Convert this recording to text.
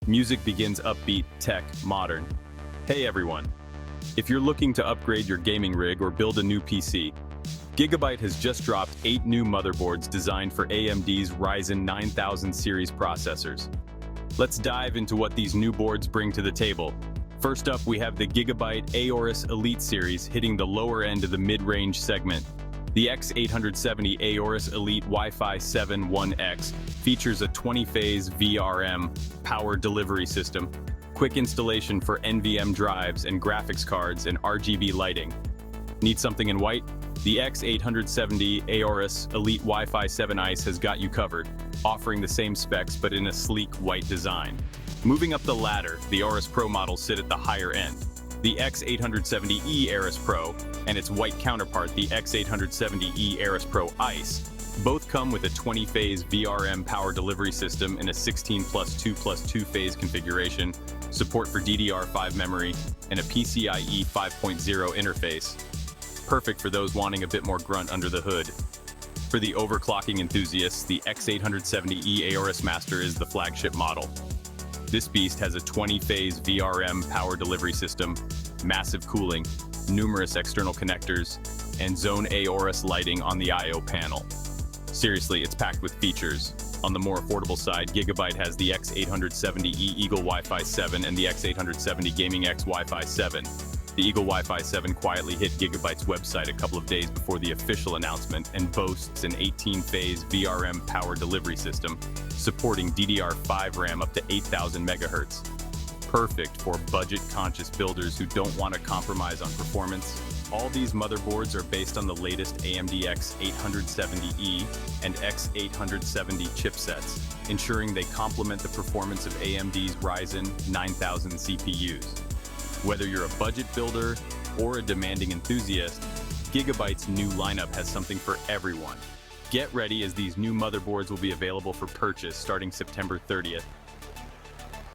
Music begins upbeat, tech, modern. Hey everyone! If you're looking to upgrade your gaming rig or build a new PC, Gigabyte has just dropped 8 new motherboards designed for AMD's Ryzen 9000 series processors. Let's dive into what these new boards bring to the table. First up, we have the Gigabyte Aorus Elite series hitting the lower end of the mid-range segment. The X870 Aorus Elite Wi-Fi 7 1X features a 20-phase VRM power delivery system, quick installation for NVMe drives and graphics cards, and RGB lighting. Need something in white? The X870 Aorus Elite Wi-Fi 7 Ice has got you covered, offering the same specs but in a sleek white design. Moving up the ladder, the Aorus Pro models sit at the higher end. The X870E Aorus Pro and its white counterpart, the X870E Aorus Pro Ice, both come with a 20-phase VRM power delivery system in a 16+2+2 phase configuration, support for DDR5 memory, and a PCIe 5.0 interface. Perfect for those wanting a bit more grunt under the hood. For the overclocking enthusiasts, the X870E Aorus Master is the flagship model. This beast has a 20-phase VRM power delivery system, massive cooling, numerous external connectors, and Zone Aorus lighting on the I/O panel. Seriously, it's packed with features. On the more affordable side, Gigabyte has the X870E Eagle Wi-Fi 7 and the X870 Gaming X Wi-Fi 7. The Eagle Wi-Fi 7 quietly hit Gigabyte's website a couple of days before the official announcement and boasts an 18-phase VRM power delivery system, supporting DDR5 RAM up to 8,000 MHz. Perfect for budget-conscious builders who don't want to compromise on performance. All these motherboards are based on the latest AMD X870E and X870 chipsets, ensuring they complement the performance of AMD's Ryzen 9000 CPUs. Whether you're a budget builder or a demanding enthusiast, Gigabyte's new lineup has something for everyone. Get ready, as these new motherboards will be available for purchase starting September 30th.